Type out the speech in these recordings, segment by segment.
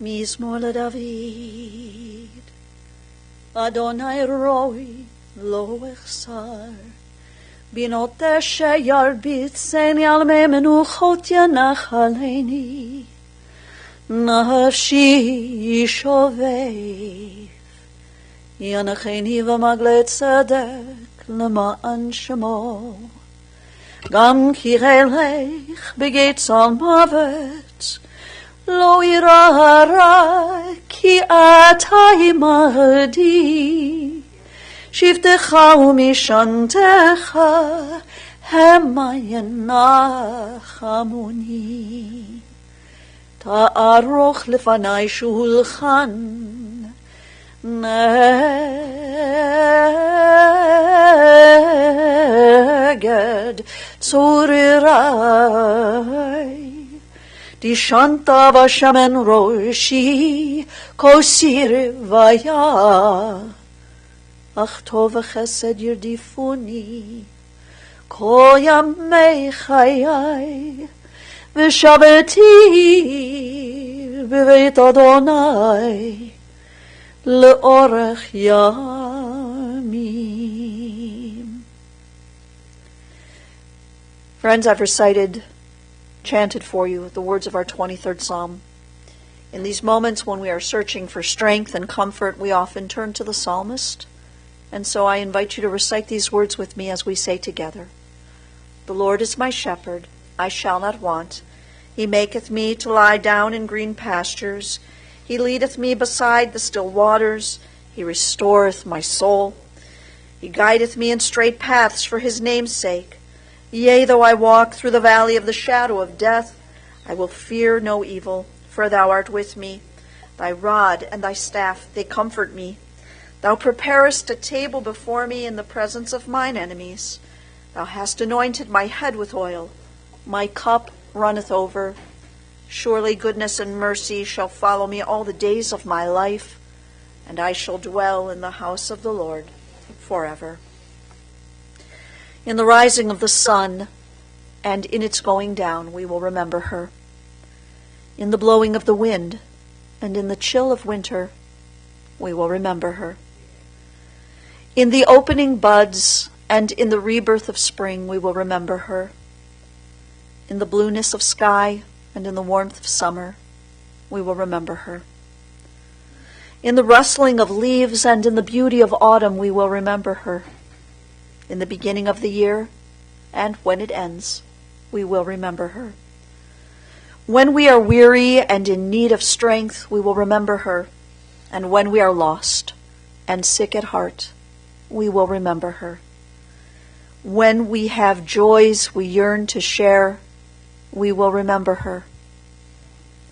מזמור לדוד. אדוני רואי לא אחסר, בינות אשר ירביצני על מי מנוחות ינחלני. נפשי שובב, ינחני ומגלה צדק למען שמו. גם כי אלך בגיא צל מוות, לא אירא רע, כי אתה עמדי. שבטך ומשענתך המה ינחמוני. תערוך לפני שולחן נגד צורריי. דשנת בשמן ראשי כוסי רוויה, אך טוב וחסד ירדיפוני כל ימי חיי. ושבתי בבית אדוני לאורך ימים. Friends, I've chanted for you the words of our 23rd Psalm. In these moments when we are searching for strength and comfort, we often turn to the psalmist. And so I invite you to recite these words with me as we say together. The Lord is my shepherd, I shall not want. He maketh me to lie down in green pastures. He leadeth me beside the still waters. He restoreth my soul. He guideth me in straight paths for his name's sake. Yea, though I walk through the valley of the shadow of death, I will fear no evil, for thou art with me. Thy rod and thy staff, they comfort me. Thou preparest a table before me in the presence of mine enemies. Thou hast anointed my head with oil. My cup runneth over. Surely goodness and mercy shall follow me all the days of my life, and I shall dwell in the house of the Lord forever. In the rising of the sun and in its going down, we will remember her. In the blowing of the wind and in the chill of winter, we will remember her. In the opening buds and in the rebirth of spring, we will remember her. In the blueness of sky and in the warmth of summer, we will remember her. In the rustling of leaves and in the beauty of autumn, we will remember her. In the beginning of the year and when it ends, we will remember her. When we are weary and in need of strength, we will remember her. And when we are lost and sick at heart, we will remember her. When we have joys we yearn to share, we will remember her.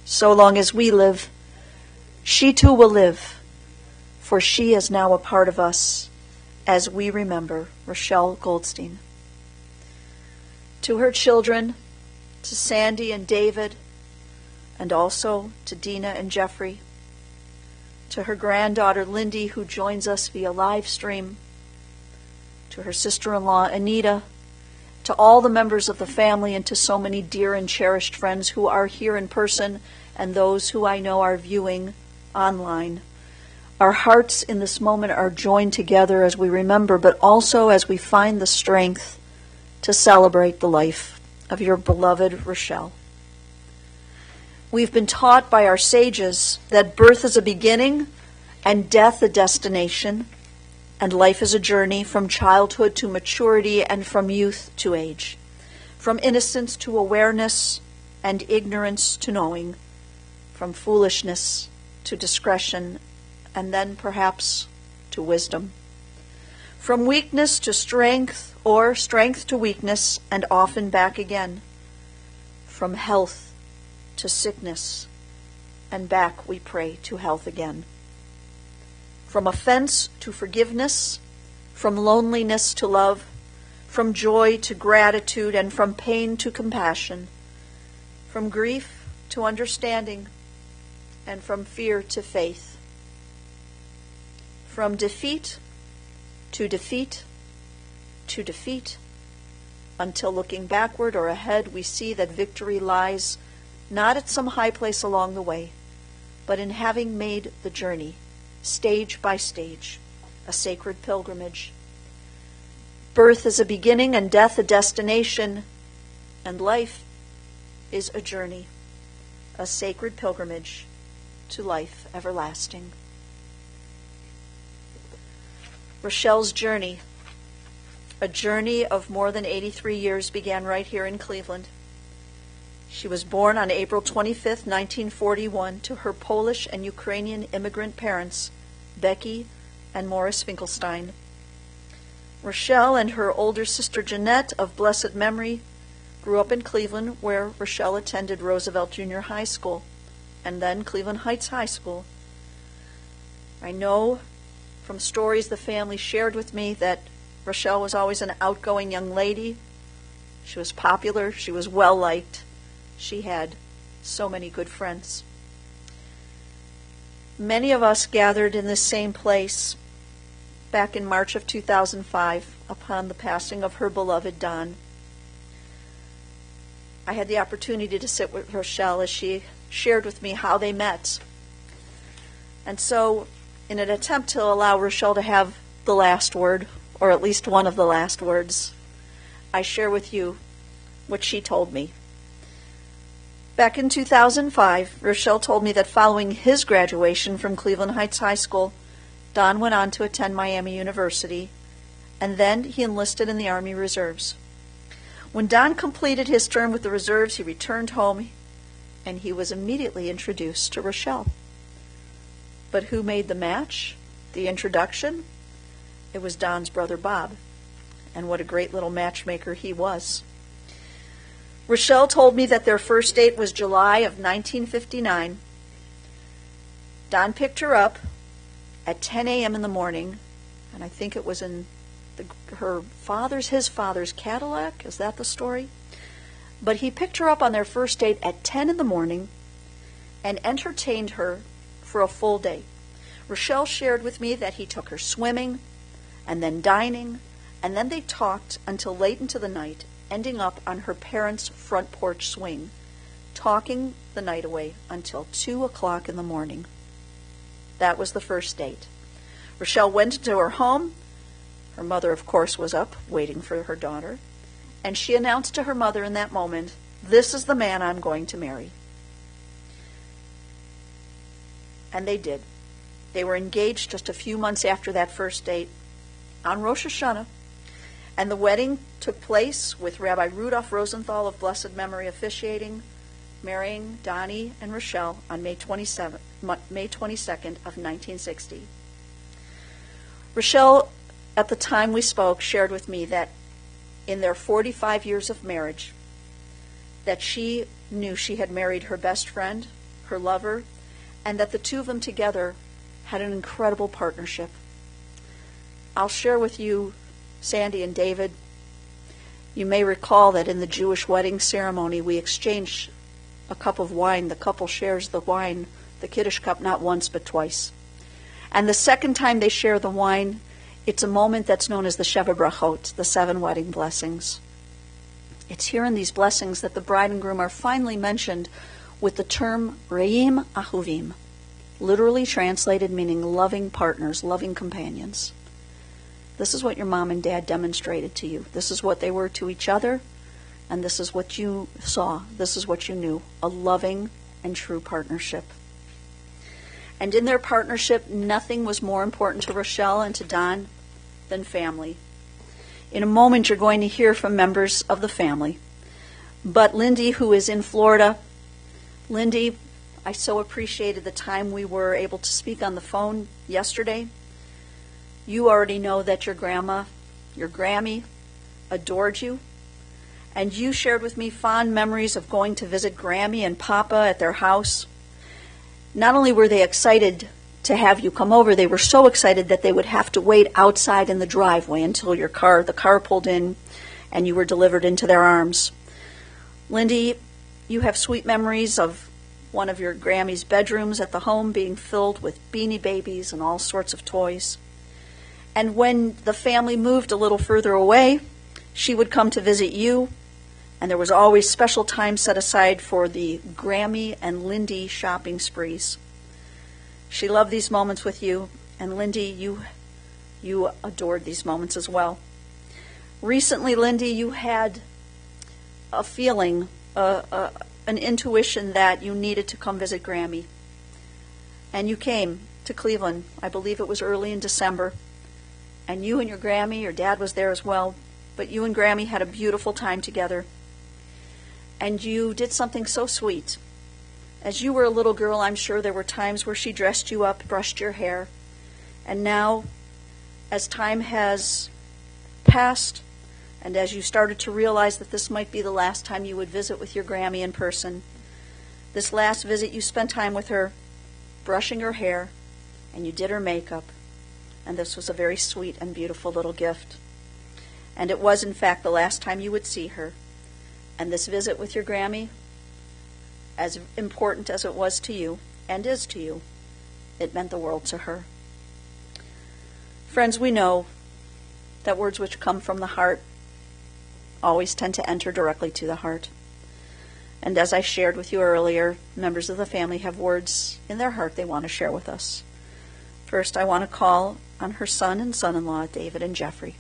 So long as we live, she too will live, for she is now a part of us as we remember Rochelle Goldstein. To her children, to Sandy and David, and also to Dina and Jeffrey, to her granddaughter Lindy, who joins us via live stream, to her sister-in-law Anita, to all the members of the family, and to so many dear and cherished friends who are here in person and those who I know are viewing online. Our hearts in this moment are joined together as we remember, but also as we find the strength to celebrate the life of your beloved Rochelle. We've been taught by our sages that birth is a beginning and death a destination, and life is a journey from childhood to maturity and from youth to age, from innocence to awareness and ignorance to knowing, from foolishness to discretion, and then perhaps to wisdom, from weakness to strength or strength to weakness and often back again, from health to sickness and back, we pray, to health again. From offense to forgiveness, from loneliness to love, from joy to gratitude, and from pain to compassion, from grief to understanding, and from fear to faith, from defeat to defeat to defeat, until looking backward or ahead, we see that victory lies not at some high place along the way, but in having made the journey, stage by stage, a sacred pilgrimage. Birth is a beginning and death a destination, and life is a journey, a sacred pilgrimage to life everlasting. Rochelle's journey, a journey of more than 83 years, began right here in Cleveland. She was born on April 25th, 1941, to her Polish and Ukrainian immigrant parents, Becky and Morris Finkelstein. Rochelle and her older sister Jeanette, of blessed memory, grew up in Cleveland, where Rochelle attended Roosevelt Junior High School and then Cleveland Heights High School. I know from stories the family shared with me that Rochelle was always an outgoing young lady. She was popular. She was well-liked. She had so many good friends. Many of us gathered in this same place back in March of 2005 upon the passing of her beloved Don. I had the opportunity to sit with Rochelle as she shared with me how they met. And so, in an attempt to allow Rochelle to have the last word, or at least one of the last words, I share with you what she told me. Back in 2005, Rochelle told me that following his graduation from Cleveland Heights High School, Don went on to attend Miami University, and then he enlisted in the Army Reserves. When Don completed his term with the Reserves, he returned home, and he was immediately introduced to Rochelle. But who made the match, the introduction? It was Don's brother Bob, and what a great little matchmaker he was. Rochelle told me that their first date was July of 1959. Don picked her up at 10 a.m. in the morning, and I think it was in his father's Cadillac. Is that the story? But he picked her up on their first date at 10 in the morning and entertained her for a full day. Rochelle shared with me that he took her swimming and then dining, and then they talked until late into the night, ending up on her parents' front porch swing, talking the night away until 2 o'clock in the morning. That was the first date. Rochelle went into her home. Her mother, of course, was up waiting for her daughter, and she announced to her mother in that moment, "This is the man I'm going to marry." And they did. They were engaged just a few months after that first date on Rosh Hashanah, and the wedding took place with Rabbi Rudolph Rosenthal of blessed memory officiating, marrying Donnie and Rochelle on May 22nd of 1960. Rochelle, at the time we spoke, shared with me that in their 45 years of marriage, that she knew she had married her best friend, her lover, and that the two of them together had an incredible partnership. I'll share with you, Sandy and David, you may recall that in the Jewish wedding ceremony we exchange a cup of wine. The couple shares the wine, the Kiddush cup, not once but twice. And the second time they share the wine, it's a moment that's known as the Sheva Brachot, the 7 wedding blessings. It's here in these blessings that the bride and groom are finally mentioned with the term Re'im Ahuvim, literally translated meaning loving partners, loving companions. This is what your mom and dad demonstrated to you. This is what they were to each other, and this is what you saw. This is what you knew, a loving and true partnership. And in their partnership, nothing was more important to Rochelle and to Don than family. In a moment, you're going to hear from members of the family. But Lindy, who is in Florida, Lindy, I so appreciated the time we were able to speak on the phone yesterday. You already know that your grandma, your Grammy, adored you. And you shared with me fond memories of going to visit Grammy and Papa at their house. Not only were they excited to have you come over, they were so excited that they would have to wait outside in the driveway until the car pulled in and you were delivered into their arms. Lindy, you have sweet memories of one of your Grammy's bedrooms at the home being filled with Beanie Babies and all sorts of toys. And when the family moved a little further away, she would come to visit you, and there was always special time set aside for the Grammy and Lindy shopping sprees. She loved these moments with you, and Lindy, you adored these moments as well. Recently, Lindy, you had a feeling, an intuition that you needed to come visit Grammy. And you came to Cleveland. I believe it was early in December. And you and your Grammy, your dad was there as well, but you and Grammy had a beautiful time together. And you did something so sweet. As you were a little girl, I'm sure there were times where she dressed you up, brushed your hair. And now, as time has passed, and as you started to realize that this might be the last time you would visit with your Grammy in person, this last visit you spent time with her, brushing her hair, and you did her makeup. And this was a very sweet and beautiful little gift. And it was, in fact, the last time you would see her. And this visit with your Grammy, as important as it was to you, and is to you, it meant the world to her. Friends, we know that words which come from the heart always tend to enter directly to the heart. And as I shared with you earlier, members of the family have words in their heart they want to share with us. First, I want to call on her son and son-in-law, David and Jeffrey.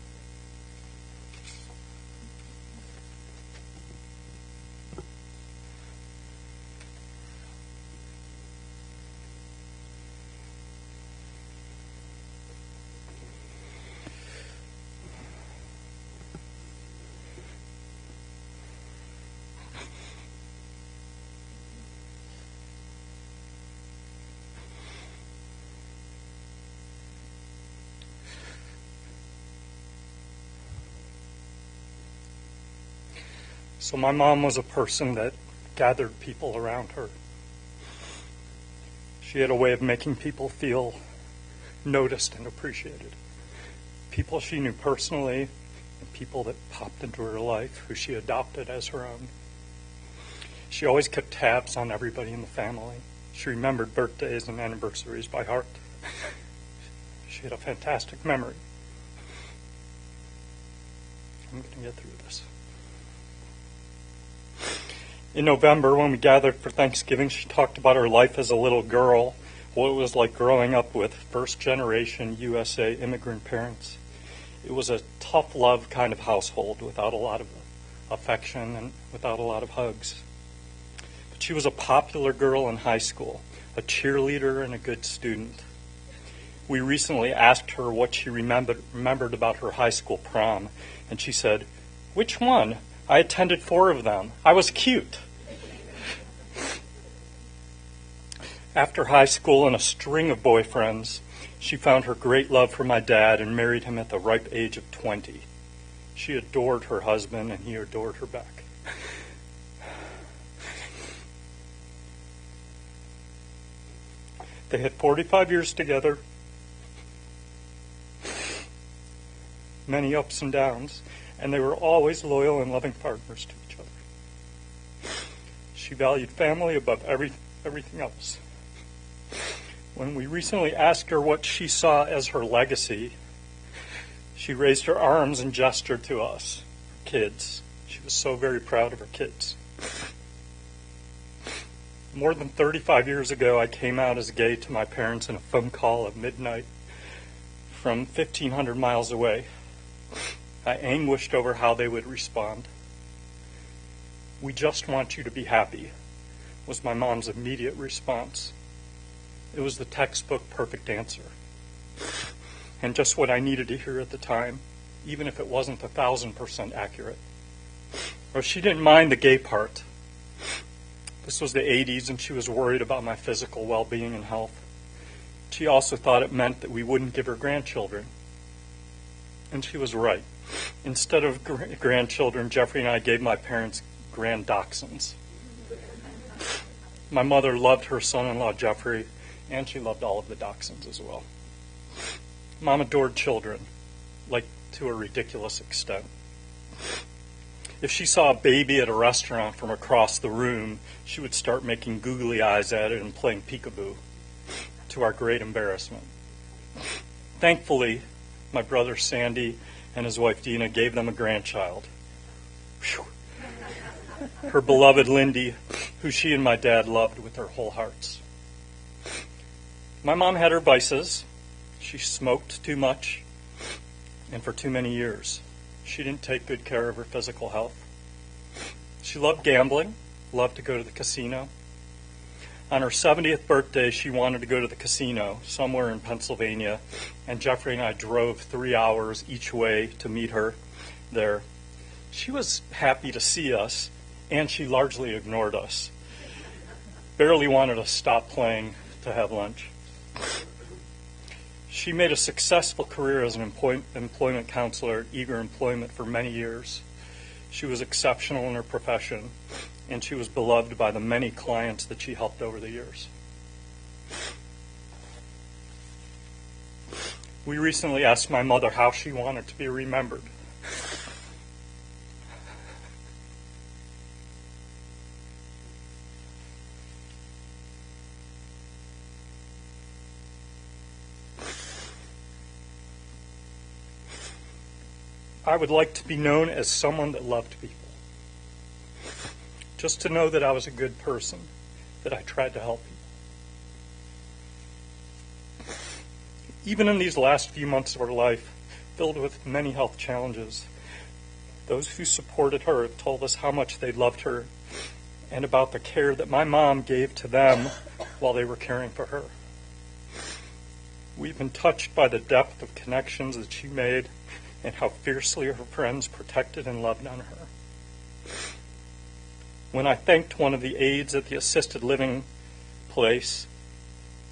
So my mom was a person that gathered people around her. She had a way of making people feel noticed and appreciated. People she knew personally and people that popped into her life who she adopted as her own. She always kept tabs on everybody in the family. She remembered birthdays and anniversaries by heart. She had a fantastic memory. I'm going to get through this. In November, when we gathered for Thanksgiving, she talked about her life as a little girl, what it was like growing up with first-generation USA immigrant parents. It was a tough love kind of household without a lot of affection and without a lot of hugs. But she was a popular girl in high school, a cheerleader and a good student. We recently asked her what she remembered about her high school prom, and she said, "Which one? I attended 4 of them. I was cute." After high school and a string of boyfriends, she found her great love for my dad and married him at the ripe age of 20. She adored her husband, and he adored her back. They had 45 years together, many ups and downs, and they were always loyal and loving partners to each other. She valued family above everything else. When we recently asked her what she saw as her legacy, she raised her arms and gestured to us, kids. She was so very proud of her kids. More than 35 years ago, I came out as gay to my parents in a phone call at midnight from 1,500 miles away. I anguished over how they would respond. "We just want you to be happy," was my mom's immediate response. It was the textbook perfect answer, and just what I needed to hear at the time, even if it wasn't 1,000% accurate. Or she didn't mind the gay part. This was the 80s, and she was worried about my physical well-being and health. She also thought it meant that we wouldn't give her grandchildren. And she was right. Instead of grandchildren, Jeffrey and I gave my parents grand dachshunds. My mother loved her son-in-law, Jeffrey, and she loved all of the dachshunds as well. Mom adored children, like to a ridiculous extent. If she saw a baby at a restaurant from across the room, she would start making googly eyes at it and playing peekaboo, to our great embarrassment. Thankfully, my brother Sandy and his wife Dina gave them a grandchild. Whew. Her beloved Lindy, who she and my dad loved with their whole hearts. My mom had her vices. She smoked too much and for too many years. She didn't take good care of her physical health. She loved gambling, loved to go to the casino. On her 70th birthday, she wanted to go to the casino somewhere in Pennsylvania, and Jeffrey and I drove 3 hours each way to meet her there. She was happy to see us, and she largely ignored us. Barely wanted to stop playing to have lunch. She made a successful career as an employment counselor at Eager Employment for many years. She was exceptional in her profession, and she was beloved by the many clients that she helped over the years. We recently asked my mother how she wanted to be remembered. I would like to be known as someone that loved people. Just to know that I was a good person, that I tried to help people. Even in these last few months of her life, filled with many health challenges, those who supported her have told us how much they loved her and about the care that my mom gave to them while they were caring for her. We've been touched by the depth of connections that she made and how fiercely her friends protected and loved on her. When I thanked one of the aides at the assisted living place,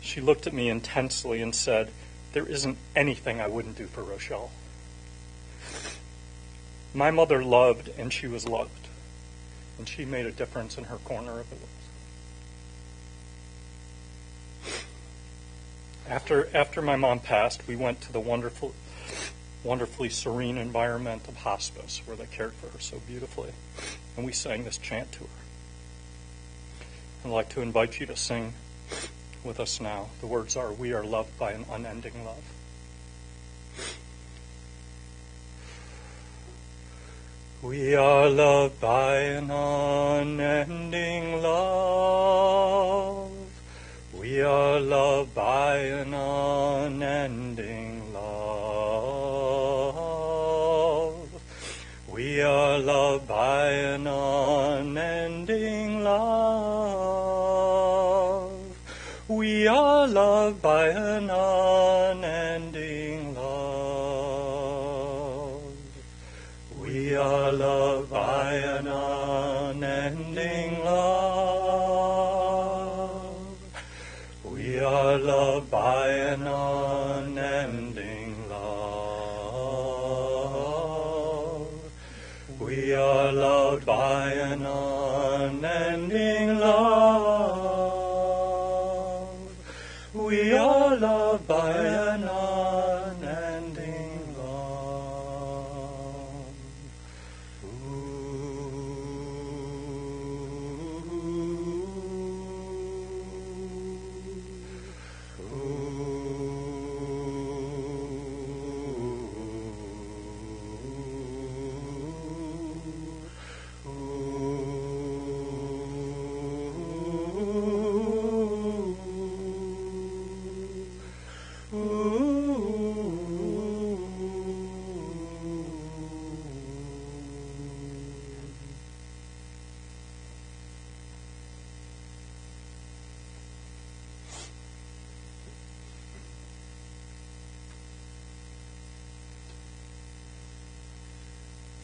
she looked at me intensely and said, "There isn't anything I wouldn't do for Rochelle." My mother loved and she was loved, and she made a difference in her corner of the world. After my mom passed, we went to the wonderfully serene environment of hospice where they cared for her so beautifully, and we sang this chant to her. I'd like to invite you to sing with us now. The words are, "We are loved by an unending love." We are loved by an unending love. We are loved by an unending love. We are loved by an unending love. We are loved by an unending love. We are loved by an unending love. We are loved by an unending love. We are loved by an unending love. We are loved by an unending love.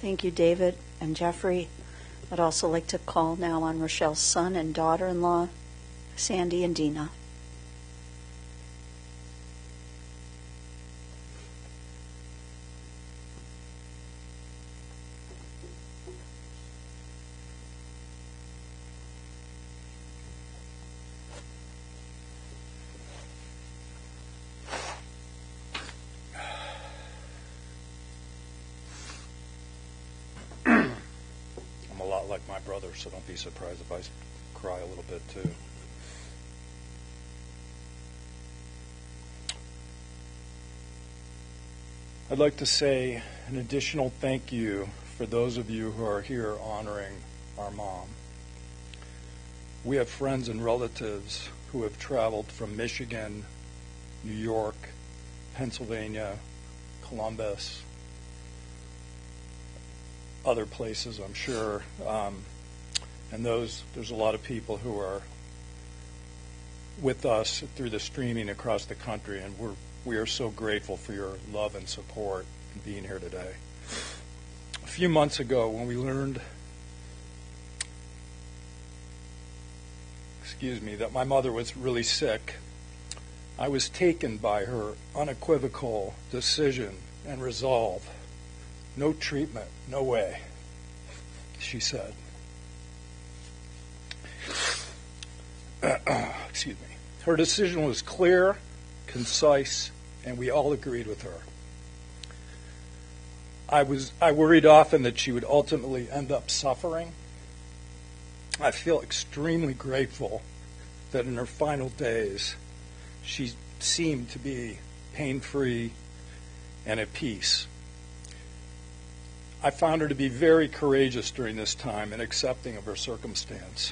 Thank you, David and Jeffrey. I'd also like to call now on Rochelle's son and daughter-in-law, Sandy and Dina. Like my brother, so don't be surprised if I cry a little bit too. I'd like to say an additional thank you for those of you who are here honoring our mom. We have friends and relatives who have traveled from Michigan New York, Pennsylvania, Columbus, other places, I'm sure. And there's a lot of people who are with us through the streaming across the country, and we are so grateful for your love and support in being here today. A few months ago, when we learned, that my mother was really sick, I was taken by her unequivocal decision and resolve. No treatment, no way, she said. Excuse me. Her decision was clear, concise, and we all agreed with her. I worried often that she would ultimately end up suffering. I feel extremely grateful that in her final days, she seemed to be pain-free and at peace. I found her to be very courageous during this time and accepting of her circumstance.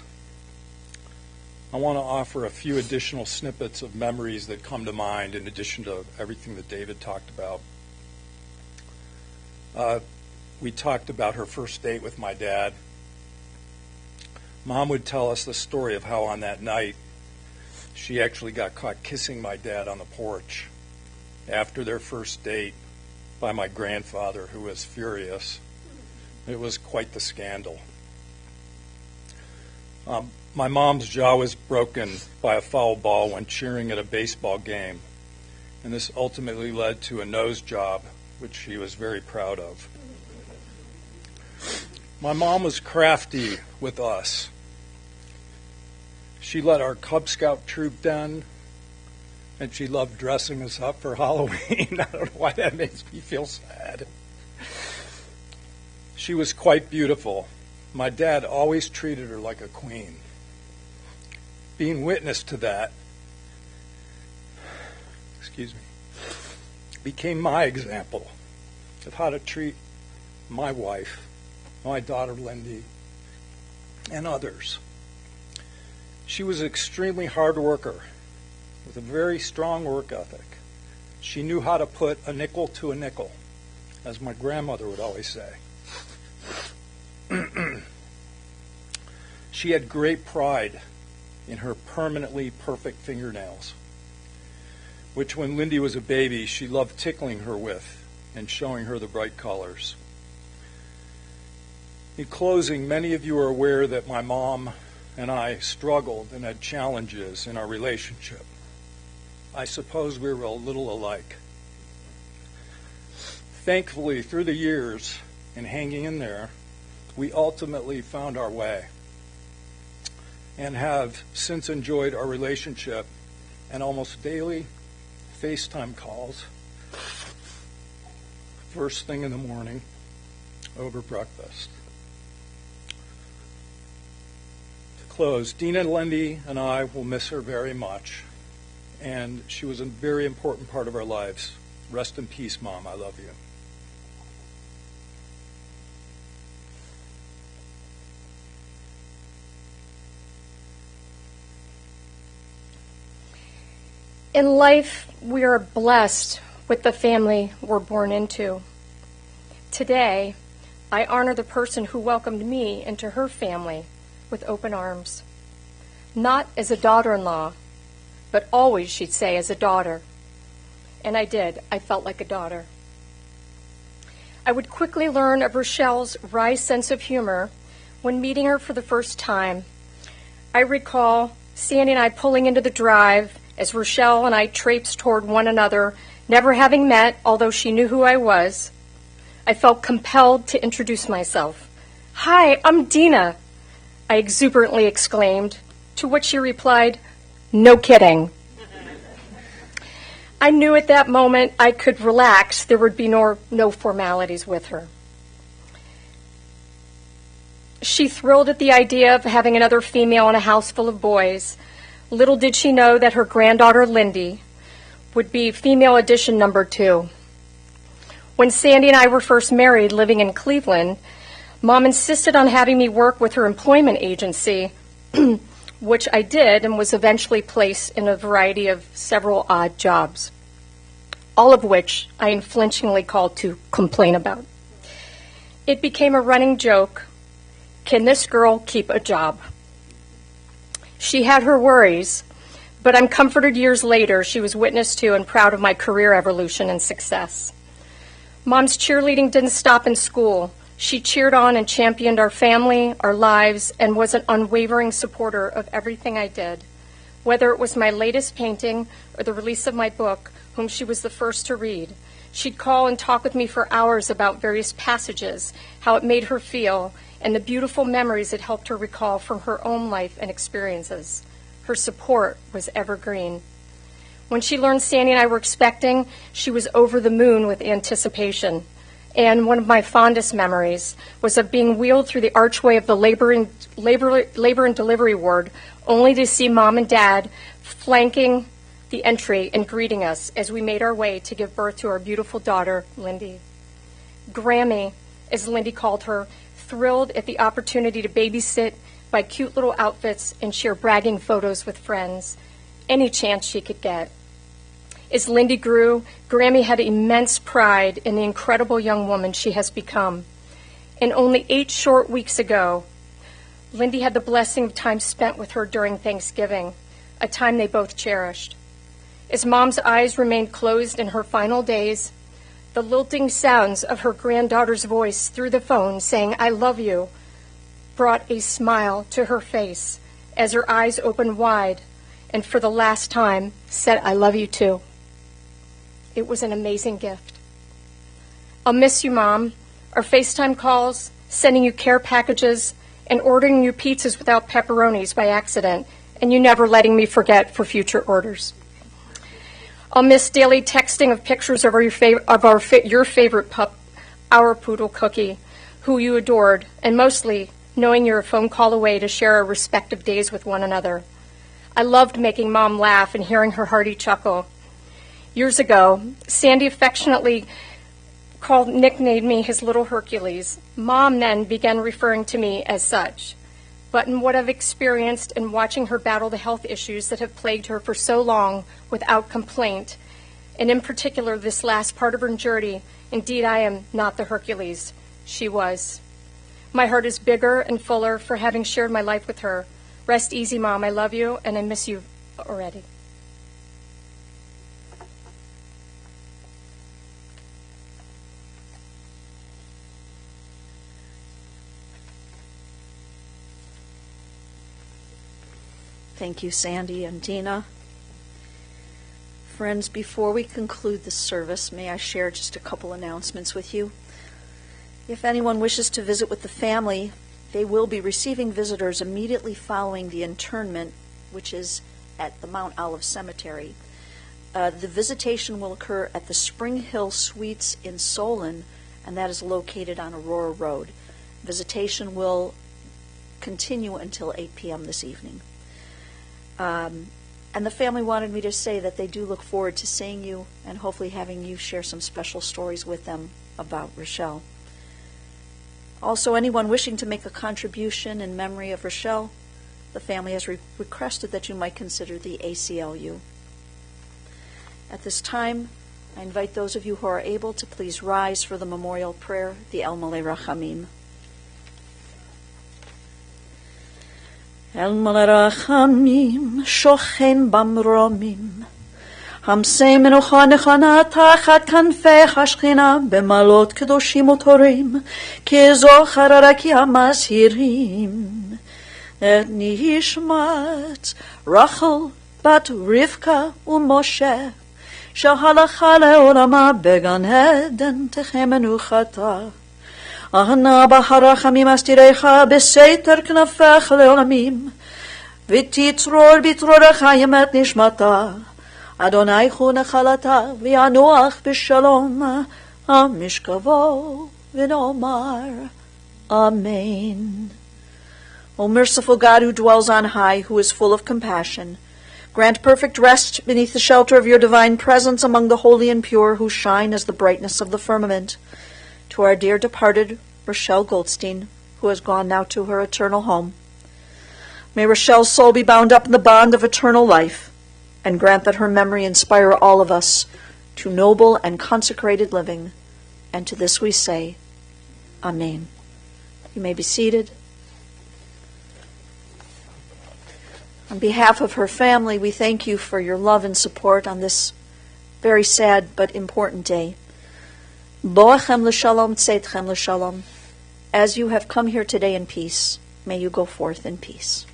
I want to offer a few additional snippets of memories that come to mind in addition to everything that David talked about. We talked about her first date with my dad. Mom would tell us the story of how on that night she actually got caught kissing my dad on the porch after their first date by my grandfather, who was furious. It was quite the scandal. My mom's jaw was broken by a foul ball when cheering at a baseball game, and this ultimately led to a nose job, which she was very proud of. My mom was crafty with us. She led our Cub Scout troop den, and she loved dressing us up for Halloween. I don't know why that makes me feel sad. She was quite beautiful. My dad always treated her like a queen. Being witness to that, became my example of how to treat my wife, my daughter Lindy, and others. She was an extremely hard worker with a very strong work ethic. She knew how to put a nickel to a nickel, as my grandmother would always say. She had great pride in her permanently perfect fingernails, which when Lindy was a baby, she loved tickling her with and showing her the bright colors. In closing, many of you are aware that my mom and I struggled and had challenges in our relationship. I suppose we were a little alike. Thankfully, through the years and hanging in there, we ultimately found our way and have since enjoyed our relationship and almost daily FaceTime calls first thing in the morning over breakfast. To close, Dina Lindy and I will miss her very much, and she was a very important part of our lives. Rest in peace, Mom. I love you. In life, we are blessed with the family we're born into. Today, I honor the person who welcomed me into her family with open arms. Not as a daughter-in-law, but always, she'd say, as a daughter. And I did. I felt like a daughter. I would quickly learn of Rochelle's wry sense of humor when meeting her for the first time. I recall Sandy and I pulling into the drive as Rochelle and I traipsed toward one another, never having met, although she knew who I was. I felt compelled to introduce myself. "Hi, I'm Dina," I exuberantly exclaimed, to which she replied, "No kidding." I knew at that moment I could relax. There would be no formalities with her. She thrilled at the idea of having another female in a house full of boys. Little did she know that her granddaughter, Lindy, would be female edition number 2. When Sandy and I were first married, living in Cleveland, Mom insisted on having me work with her employment agency which I did and was eventually placed in a variety of several odd jobs, all of which I unflinchingly called to complain about. It became a running joke, can this girl keep a job? She had her worries, but I'm comforted years later she was witness to and proud of my career evolution and success. Mom's cheerleading didn't stop in school. She cheered on and championed our family, our lives, and was an unwavering supporter of everything I did, whether it was my latest painting or the release of my book, whom she was the first to read. She'd call and talk with me for hours about various passages, how it made her feel, and the beautiful memories it helped her recall from her own life and experiences. Her support was evergreen. When she learned Sandy and I were expecting, she was over the moon with anticipation. And one of my fondest memories was of being wheeled through the archway of the labor and delivery ward, only to see Mom and Dad flanking the entry and greeting us as we made our way to give birth to our beautiful daughter, Lindy. Grammy, as Lindy called her, thrilled at the opportunity to babysit, buy cute little outfits, and share bragging photos with friends, any chance she could get. As Lindy grew, Grammy had immense pride in the incredible young woman she has become. And only 8 short weeks ago, Lindy had the blessing of time spent with her during Thanksgiving, a time they both cherished. As Mom's eyes remained closed in her final days, the lilting sounds of her granddaughter's voice through the phone saying, "I love you," brought a smile to her face as her eyes opened wide and for the last time said, "I love you too." It was an amazing gift. I'll miss you, Mom. Our FaceTime calls, sending you care packages, and ordering you pizzas without pepperonis by accident, and you never letting me forget for future orders. I'll miss daily texting of pictures of your favorite pup, our poodle Cookie, who you adored, and mostly knowing you're a phone call away to share our respective days with one another. I loved making Mom laugh and hearing her hearty chuckle. Years ago, Sandy affectionately nicknamed me his little Hercules. Mom then began referring to me as such. But in what I've experienced in watching her battle the health issues that have plagued her for so long without complaint, and in particular this last part of her journey, indeed I am not the Hercules. She was. My heart is bigger and fuller for having shared my life with her. Rest easy, Mom. I love you, and I miss you already. Thank you, Sandy and Dina. Friends, before we conclude the service, may I share just a couple announcements with you? If anyone wishes to visit with the family, they will be receiving visitors immediately following the internment, which is at the Mount Olive Cemetery. The visitation will occur at the Spring Hill Suites in Solon, and that is located on Aurora Road. Visitation will continue until 8 p.m. this evening. And the family wanted me to say that they do look forward to seeing you and hopefully having you share some special stories with them about Rochelle. Also, anyone wishing to make a contribution in memory of Rochelle, the family has requested that you might consider the ACLU. At this time, I invite those of you who are able to please rise for the memorial prayer, the El Malei Rachamim. El Malei Rachamim, shochen במרומים, המסי מנוחה נכונה תחת כנפי השכינה, במעלות קדושים וטהורים, כזוכר הרקיע המזהירים. את נשמת רחל בת רבקה ומשה, שהלכה לעולמה בגן עדן תחי מנוחתה. אהנה ברחמים אסתירך בסתר כנפך לעולמים, ותצרור בצרור חיים את נשמתה. אדוני חו נחלתה וינוח בשלום, המשכבו ונאמר Amen. O merciful God, who dwells on high, who is full of compassion, grant perfect rest beneath the shelter of your divine presence among the holy and pure who shine as the brightness of the firmament. To our dear departed Rochelle Goldstein, who has gone now to her eternal home, May Rochelle's soul be bound up in the bond of eternal life, and grant that her memory inspire all of us to noble and consecrated living. And to this we say, Amen. You may be seated. On behalf of her family, we thank you for your love and support on this very sad but important day. Boachem l'shalom, tzeitchem l'shalom. As you have come here today in peace, may you go forth in peace.